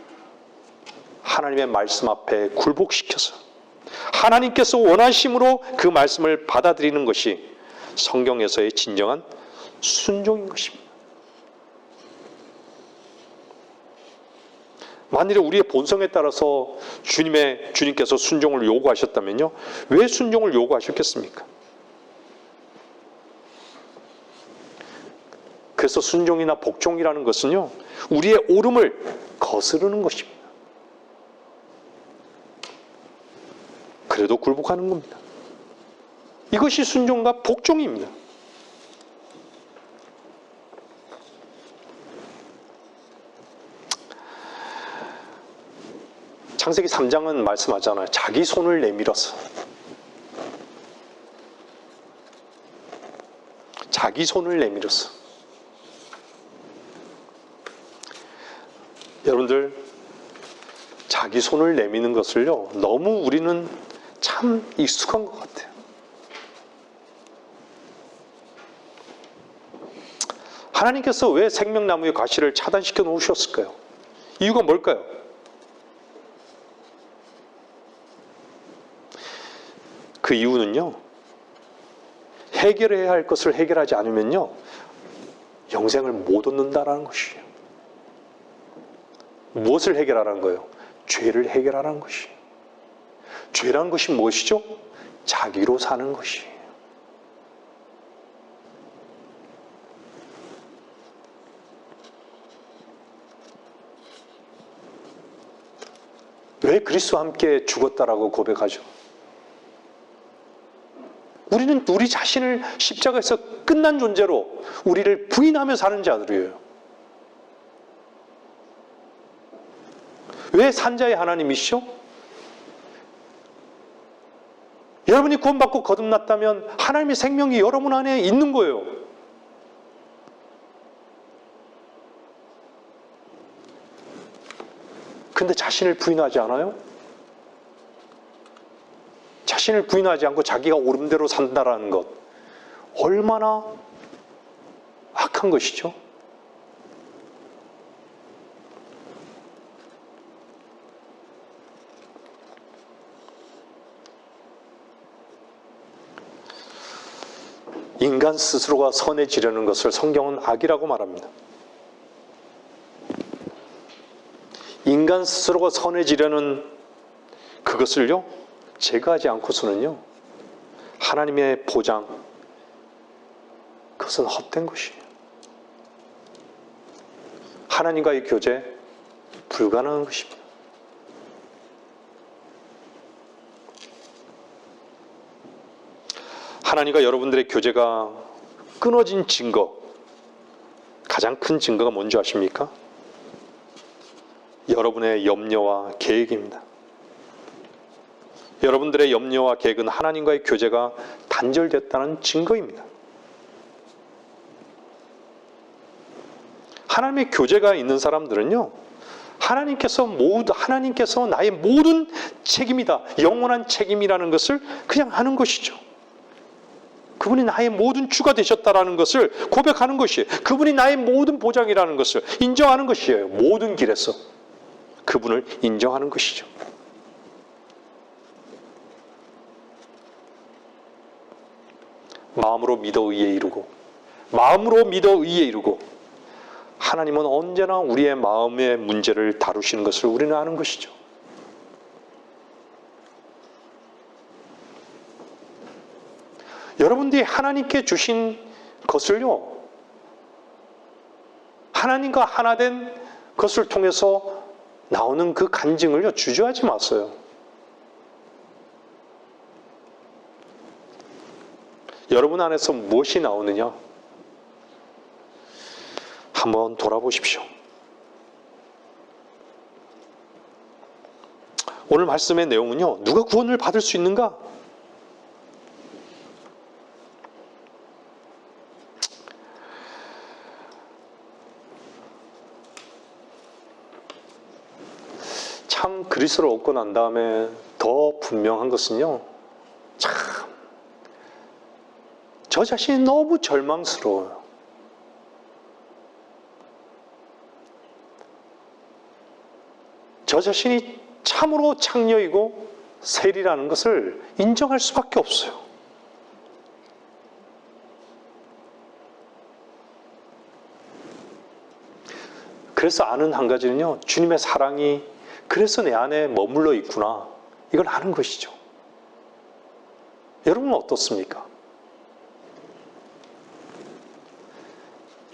A: 하나님의 말씀 앞에 굴복시켜서 하나님께서 원하심으로 그 말씀을 받아들이는 것이 성경에서의 진정한 순종인 것입니다. 만일에 우리의 본성에 따라서 주님께서 순종을 요구하셨다면요, 왜 순종을 요구하셨겠습니까? 그래서 순종이나 복종이라는 것은요, 우리의 옳음을 거스르는 것입니다. 그래도 굴복하는 겁니다. 이것이 순종과 복종입니다. 창세기 3장은 말씀하잖아요. 자기 손을 내밀어서. 자기 손을 내밀어서. 여러분들, 자기 손을 내미는 것을요, 너무 우리는 참 익숙한 것 같아요. 하나님께서 왜 생명나무의 과실을 차단시켜 놓으셨을까요? 이유가 뭘까요? 그 이유는요, 해결해야 할 것을 해결하지 않으면요, 영생을 못 얻는다라는 것이에요. 무엇을 해결하라는 거예요? 죄를 해결하라는 것이에요. 죄라는 것이 무엇이죠? 자기로 사는 것이에요. 왜 그리스도와 함께 죽었다라고 고백하죠? 우리는 우리 자신을 십자가에서 끝난 존재로 우리를 부인하며 사는 자들이에요. 왜 산자의 하나님이시죠? 여러분이 구원받고 거듭났다면 하나님의 생명이 여러분 안에 있는 거예요. 근데 자신을 부인하지 않아요? 자신을 부인하지 않고 자기가 옳음대로 산다라는 것, 얼마나 악한 것이죠? 인간 스스로가 선해지려는 것을 성경은 악이라고 말합니다. 인간 스스로가 선해지려는 그것을요, 제거하지 않고서는요, 하나님의 보장, 그것은 헛된 것이에요. 하나님과의 교제, 불가능한 것입니다. 하나님과 여러분들의 교제가 끊어진 증거, 가장 큰 증거가 뭔지 아십니까? 여러분의 염려와 계획입니다. 여러분들의 염려와 계획은 하나님과의 교제가 단절됐다는 증거입니다. 하나님의 교제가 있는 사람들은요, 하나님께서 나의 모든 책임이다, 영원한 책임이라는 것을 그냥 아는 것이죠. 그분이 나의 모든 주가 되셨다라는 것을 고백하는 것이에요. 그분이 나의 모든 보장이라는 것을 인정하는 것이에요. 모든 길에서 그분을 인정하는 것이죠. 마음으로 믿어 의에 이르고, 마음으로 믿어 의에 이르고, 하나님은 언제나 우리의 마음의 문제를 다루시는 것을 우리는 아는 것이죠. 여러분들이 하나님께 주신 것을요, 하나님과 하나 된 것을 통해서 나오는 그 간증을요, 주저하지 마세요. 여러분 안에서 무엇이 나오느냐? 한번 돌아보십시오. 오늘 말씀의 내용은요, 누가 구원을 받을 수 있는가? 참 그리스도를 얻고 난 다음에 더 분명한 것은요, 참 저 자신이 너무 절망스러워요. 저 자신이 참으로 창녀이고 세리라는 것을 인정할 수밖에 없어요. 그래서 아는 한 가지는요, 주님의 사랑이 그래서 내 안에 머물러 있구나, 이걸 아는 것이죠. 여러분은 어떻습니까?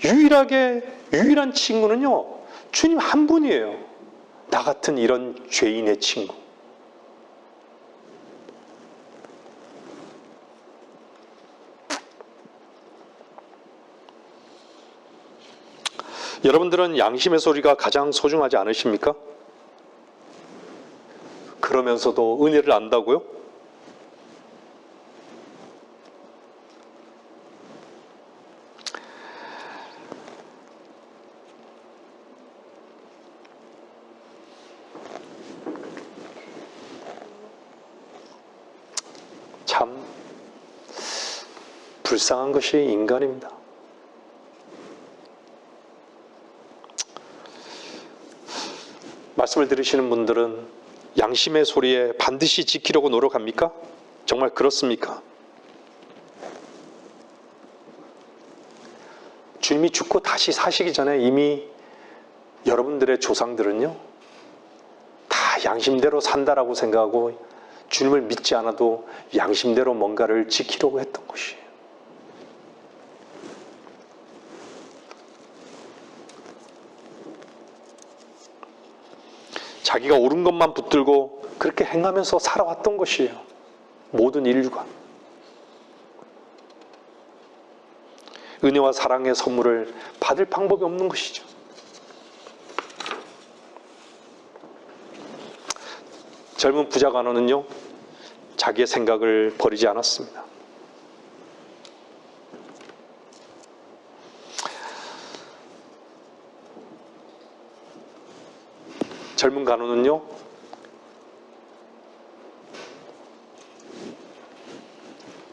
A: 유일한 친구는요, 주님 한 분이에요. 나 같은 이런 죄인의 친구. 여러분들은 양심의 소리가 가장 소중하지 않으십니까? 그러면서도 은혜를 안다고요? 참 불쌍한 것이 인간입니다. 말씀을 들으시는 분들은 양심의 소리에 반드시 지키려고 노력합니까? 정말 그렇습니까? 주님이 죽고 다시 사시기 전에 이미 여러분들의 조상들은요, 다 양심대로 산다라고 생각하고 주님을 믿지 않아도 양심대로 뭔가를 지키려고 했던 것이에요. 자기가 옳은 것만 붙들고 그렇게 행하면서 살아왔던 것이에요. 모든 인류가. 은혜와 사랑의 선물을 받을 방법이 없는 것이죠. 젊은 부자 간호는요, 자기의 생각을 버리지 않았습니다. 젊은 간호는요,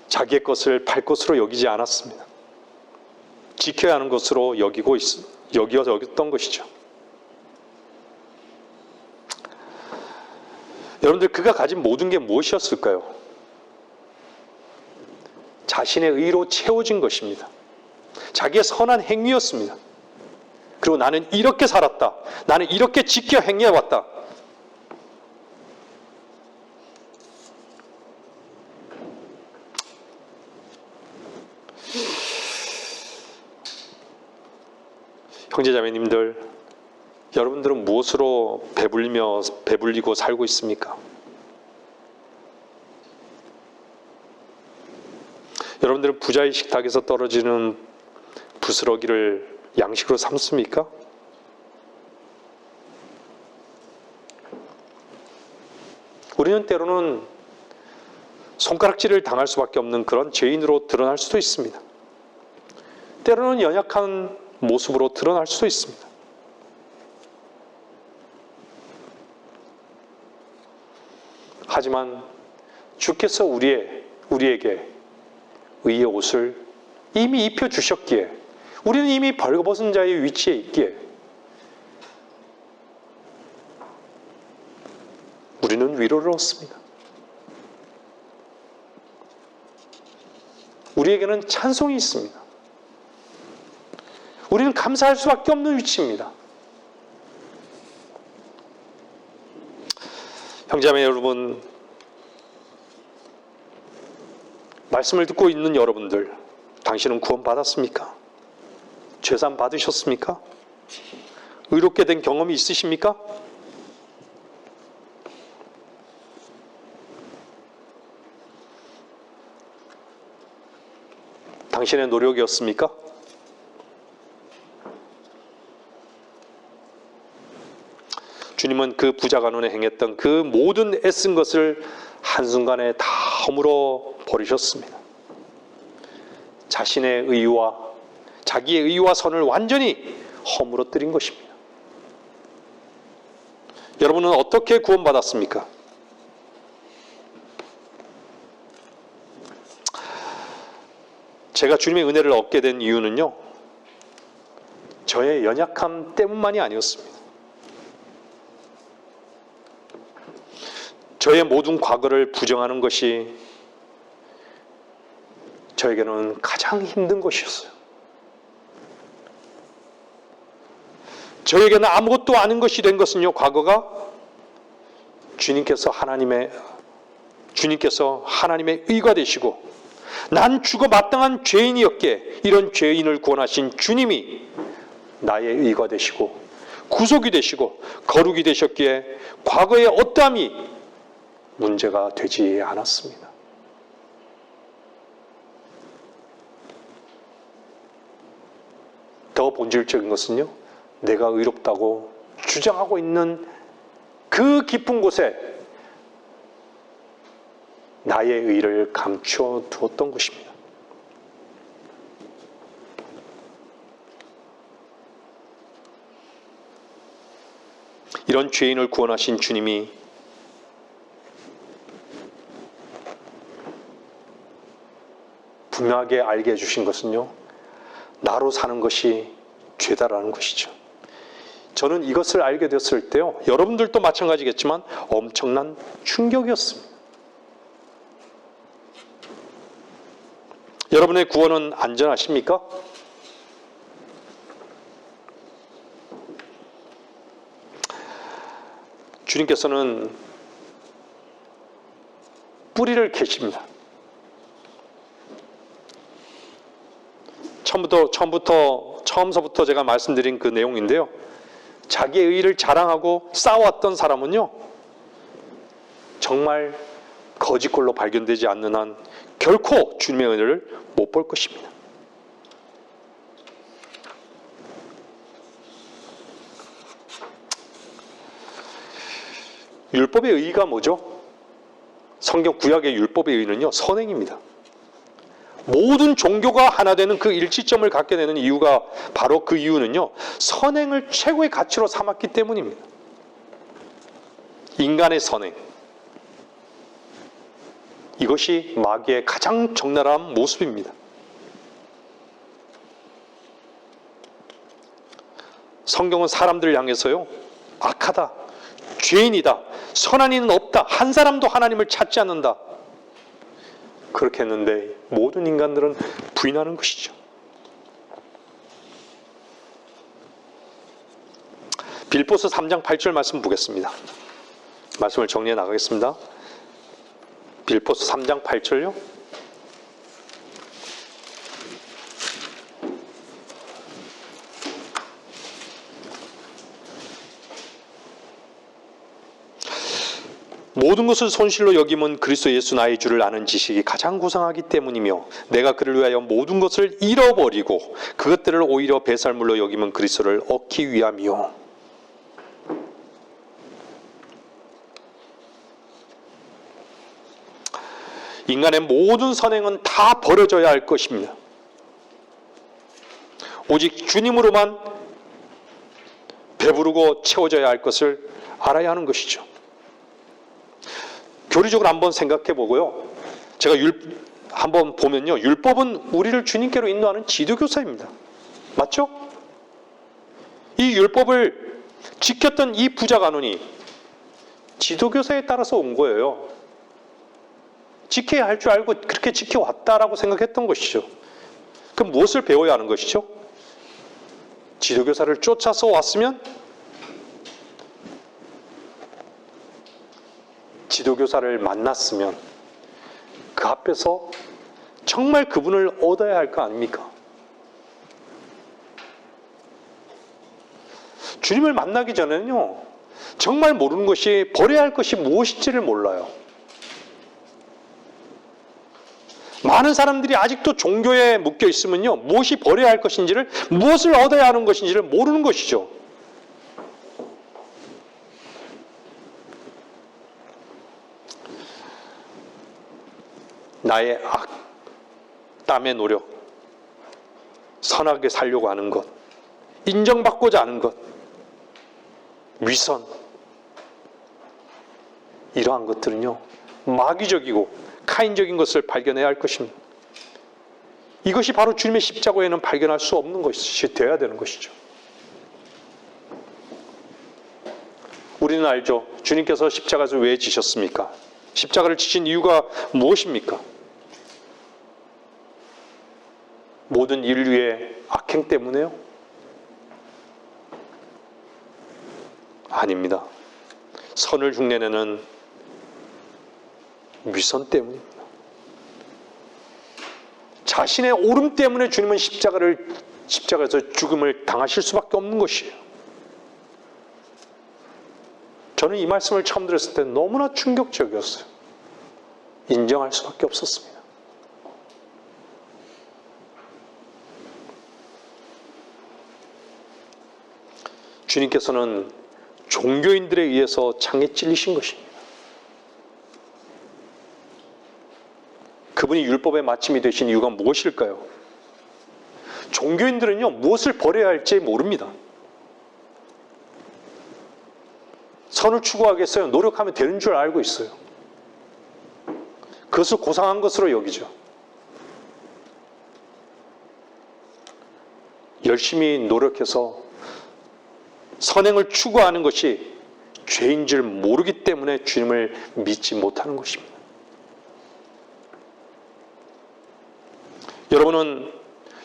A: 자기의 것을 팔 것으로 여기지 않았습니다. 지켜야 하는 것으로 여겼던 것이죠. 여러분들, 그가 가진 모든 게 무엇이었을까요? 자신의 의로 채워진 것입니다. 자기의 선한 행위였습니다. 그리고 나는 이렇게 살았다. 나는 이렇게 지켜 행해왔다. 형제자매님들, 여러분들은 무엇으로 배불리고 살고 있습니까? 여러분들은 부자의 식탁에서 떨어지는 부스러기를 양식으로 삼습니까? 우리는 때로는 손가락질을 당할 수밖에 없는 그런 죄인으로 드러날 수도 있습니다. 때로는 연약한 모습으로 드러날 수도 있습니다. 하지만 주께서 우리에게 의의 옷을 이미 입혀주셨기에, 우리는 이미 벌거벗은 자의 위치에 있기에 우리는 위로를 얻습니다. 우리에게는 찬송이 있습니다. 우리는 감사할 수밖에 없는 위치입니다. 형제자매 여러분, 말씀을 듣고 있는 여러분들, 당신은 구원 받았습니까? 죄산 받으셨습니까? 의롭게 된 경험이 있으십니까? 당신의 노력이었습니까? 주님은 그 부자 간원에 행했던 그 모든 애쓴 것을 한순간에 다 허물어 버리셨습니다. 자신의 자기의 의와 선을 완전히 허물어뜨린 것입니다. 여러분은 어떻게 구원받았습니까? 제가 주님의 은혜를 얻게 된 이유는요, 저의 연약함 때문만이 아니었습니다. 저의 모든 과거를 부정하는 것이 저에게는 가장 힘든 것이었어요. 저에게는 아무것도 아닌 것이 된 것은요, 과거가 주님께서 하나님의 의가 되시고, 난 죽어 마땅한 죄인이었기에 이런 죄인을 구원하신 주님이 나의 의가 되시고 구속이 되시고 거룩이 되셨기에 과거의 어떠함이 문제가 되지 않았습니다. 더 본질적인 것은요, 내가 의롭다고 주장하고 있는 그 깊은 곳에 나의 의를 감추어 두었던 것입니다. 이런 죄인을 구원하신 주님이 분명하게 알게 해주신 것은요, 나로 사는 것이 죄다라는 것이죠. 저는 이것을 알게 됐을 때요, 여러분들도 마찬가지겠지만 엄청난 충격이었습니다. 여러분의 구원은 안전하십니까? 주님께서는 뿌리를 캐십니다. 처음서부터 제가 말씀드린 그 내용인데요. 자기의 의의를 자랑하고 싸웠던 사람은요, 정말 거짓골로 발견되지 않는 한 결코 주님의 은혜를 못 볼 것입니다. 율법의 의의가 뭐죠? 성경 구약의 율법의 의의는요, 선행입니다. 모든 종교가 하나 되는 그 일치점을 갖게 되는 이유가 바로 그 이유는요, 선행을 최고의 가치로 삼았기 때문입니다. 인간의 선행. 이것이 마귀의 가장 적나라한 모습입니다. 성경은 사람들을 향해서요, 악하다, 죄인이다, 선한 이는 없다, 한 사람도 하나님을 찾지 않는다, 그렇게 했는데 모든 인간들은 부인하는 것이죠. 빌보서 3장 8절 말씀 보겠습니다. 말씀을 정리해 나가겠습니다. 빌보서 3장 8절요. 모든 것을 손실로 여김은 그리스도 예수 나의 주를 아는 지식이 가장 고상하기 때문이며 내가 그를 위하여 모든 것을 잃어버리고 그것들을 오히려 배설물로 여김은 그리스도를 얻기 위함이요. 인간의 모든 선행은 다 버려져야 할 것입니다. 오직 주님으로만 배부르고 채워져야 할 것을 알아야 하는 것이죠. 교리적으로 한번 생각해 보고요. 제가 한번 보면요. 율법은 우리를 주님께로 인도하는 지도교사입니다. 맞죠? 이 율법을 지켰던 이 부자 간원이 지도교사에 따라서 온 거예요. 지켜야 할 줄 알고 그렇게 지켜왔다라고 생각했던 것이죠. 그럼 무엇을 배워야 하는 것이죠? 지도교사를 쫓아서 왔으면 지도교사를 만났으면 그 앞에서 정말 그분을 얻어야 할 거 아닙니까? 주님을 만나기 전에는요, 정말 모르는 것이, 버려야 할 것이 무엇인지를 몰라요. 많은 사람들이 아직도 종교에 묶여 있으면요, 무엇이 버려야 할 것인지를, 무엇을 얻어야 하는 것인지를 모르는 것이죠. 나의 땀의 노력, 선하게 살려고 하는 것, 인정받고자 하는 것, 위선, 이러한 것들은요, 마귀적이고 카인적인 것을 발견해야 할 것입니다. 이것이 바로 주님의 십자가에는 발견할 수 없는 것이 되어야 되는 것이죠. 우리는 알죠. 주님께서 십자가에서 왜 지셨습니까? 십자가를 지신 이유가 무엇입니까? 모든 인류의 악행 때문에요? 아닙니다. 선을 흉내내는 위선 때문입니다. 자신의 옳음 때문에 주님은 십자가에서 죽음을 당하실 수밖에 없는 것이에요. 저는 이 말씀을 처음 들었을 때 너무나 충격적이었어요. 인정할 수밖에 없었습니다. 주님께서는 종교인들에 의해서 창에 찔리신 것입니다. 그분이 율법의 마침이 되신 이유가 무엇일까요? 종교인들은요, 무엇을 버려야 할지 모릅니다. 선을 추구하겠어요? 노력하면 되는 줄 알고 있어요. 그것을 고상한 것으로 여기죠. 열심히 노력해서 선행을 추구하는 것이 죄인 줄 모르기 때문에 주님을 믿지 못하는 것입니다. 여러분은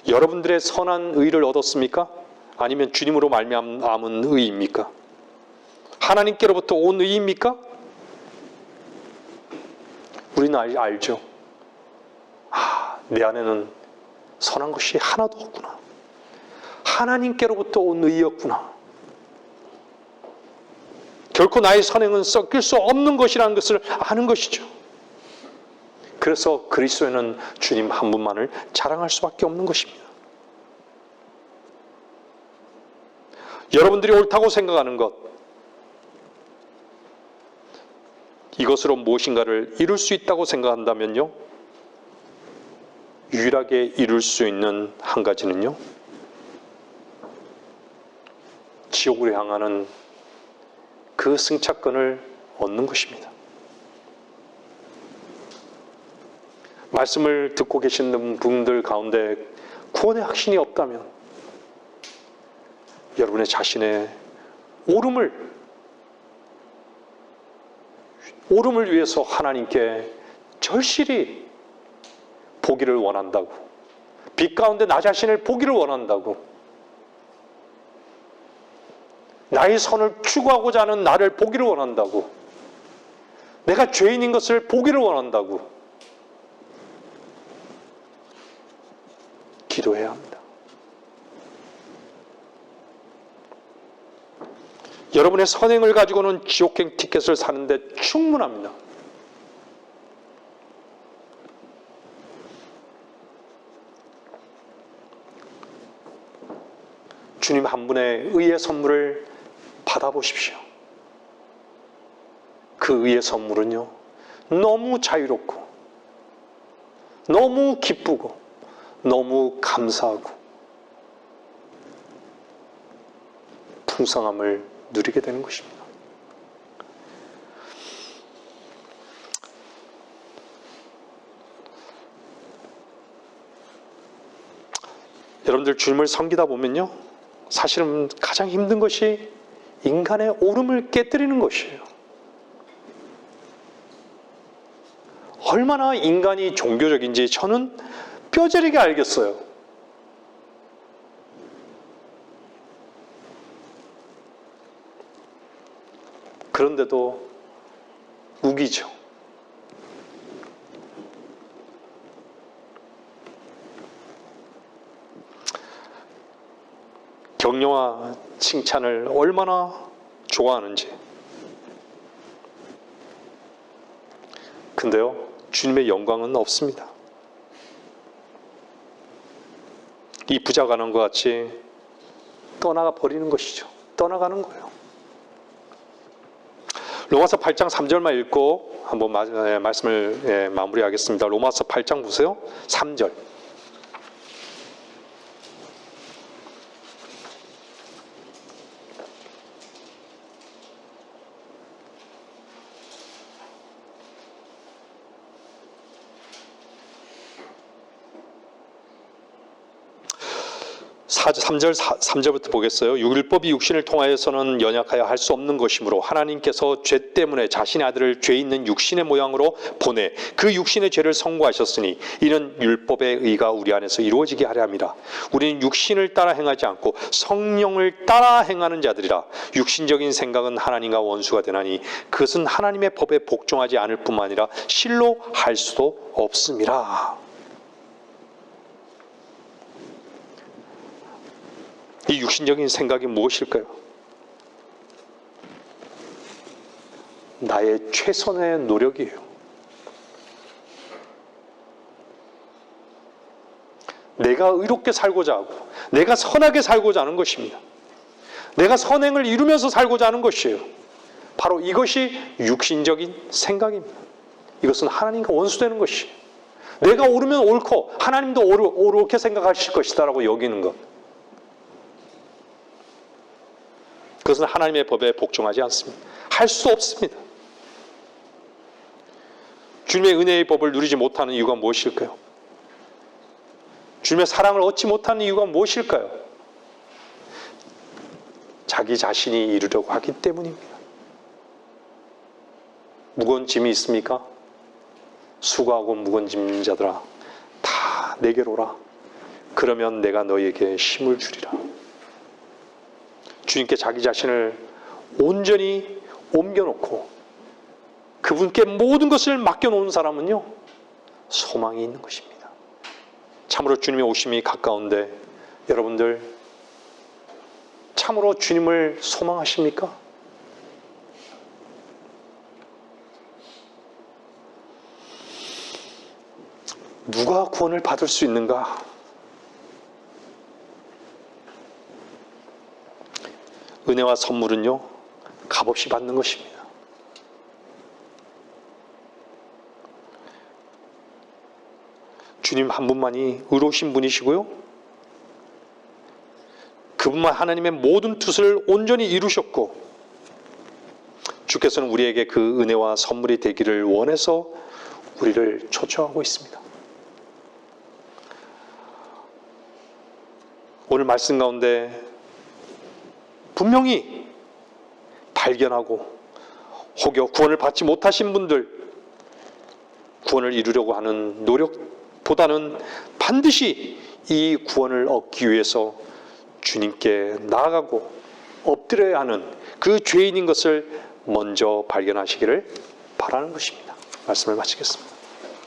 A: 여러분들의 선한 의를 얻었습니까? 아니면 주님으로 말미암은 의입니까? 하나님께로부터 온 의입니까? 우리는 알죠. 내 안에는 선한 것이 하나도 없구나. 하나님께로부터 온 의였구나. 결코 나의 선행은 섞일 수 없는 것이라는 것을 아는 것이죠. 그래서 그리스도에는 주님 한 분만을 자랑할 수밖에 없는 것입니다. 여러분들이 옳다고 생각하는 것, 이것으로 무엇인가를 이룰 수 있다고 생각한다면요, 유일하게 이룰 수 있는 한 가지는요, 지옥으로 향하는 그 승차권을 얻는 것입니다. 말씀을 듣고 계시는 분들 가운데 구원의 확신이 없다면 여러분의 자신의 오름을 위해서 하나님께 절실히 보기를 원한다고, 빛 가운데 나 자신을 보기를 원한다고, 나의 선을 추구하고자 하는 나를 보기를 원한다고, 내가 죄인인 것을 보기를 원한다고 기도해야 합니다. 여러분의 선행을 가지고는 지옥행 티켓을 사는데 충분합니다. 주님 한 분의 의의 선물을 받아보십시오. 그 의의 선물은요, 너무 자유롭고, 너무 기쁘고, 너무 감사하고, 풍성함을 누리게 되는 것입니다. 여러분들 주님을 섬기다 보면요, 사실은 가장 힘든 것이 인간의 오름을 깨뜨리는 것이에요. 얼마나 인간이 종교적인지 저는 뼈저리게 알겠어요. 그런데도 우기죠. 격려와 칭찬을 얼마나 좋아하는지. 근데요, 주님의 영광은 없습니다. 이 부자 가난과 같이 떠나가 버리는 것이죠. 떠나가는 거예요. 로마서 8장 3절만 읽고 한번 말씀을 마무리하겠습니다. 로마서 8장 보세요. 3절. (3절) 3절부터 보겠어요. 율법이 육신을 통하여서는 연약하여 할 수 없는 것이므로 하나님께서 죄 때문에 자신의 아들을 죄 있는 육신의 모양으로 보내 그 육신의 죄를 성고하셨으니 이는 율법의 의가 우리 안에서 이루어지게 하려 함이라. 우리는 육신을 따라 행하지 않고 성령을 따라 행하는 자들이라. 육신적인 생각은 하나님과 원수가 되나니 그것은 하나님의 법에 복종하지 않을 뿐만 아니라 실로 할 수도 없음이라. 이 육신적인 생각이 무엇일까요? 나의 최선의 노력이에요. 내가 의롭게 살고자 하고 내가 선하게 살고자 하는 것입니다. 내가 선행을 이루면서 살고자 하는 것이에요. 바로 이것이 육신적인 생각입니다. 이것은 하나님과 원수되는 것이에요. 내가 옳으면 옳고 하나님도 옳게 생각하실 것이다 라고 여기는 것, 그것은 하나님의 법에 복종하지 않습니다. 할 수 없습니다. 주님의 은혜의 법을 누리지 못하는 이유가 무엇일까요? 주님의 사랑을 얻지 못하는 이유가 무엇일까요? 자기 자신이 이루려고 하기 때문입니다. 무거운 짐이 있습니까? 수고하고 무거운 짐진 자들아 다 내게로 오라. 그러면 내가 너희에게 힘을 주리라. 주님께 자기 자신을 온전히 옮겨놓고 그분께 모든 것을 맡겨놓은 사람은요, 소망이 있는 것입니다. 참으로 주님의 오심이 가까운데 여러분들 참으로 주님을 소망하십니까? 누가 구원을 받을 수 있는가? 은혜와 선물은요, 값없이 받는 것입니다. 주님 한 분만이 의로우신 분이시고요, 그분만 하나님의 모든 뜻을 온전히 이루셨고, 주께서는 우리에게 그 은혜와 선물이 되기를 원해서 우리를 초청하고 있습니다. 오늘 말씀 가운데 분명히 발견하고 혹여 구원을 받지 못하신 분들, 구원을 이루려고 하는 노력보다는 반드시 이 구원을 얻기 위해서 주님께 나아가고 엎드려야 하는 그 죄인인 것을 먼저 발견하시기를 바라는 것입니다. 말씀을 마치겠습니다.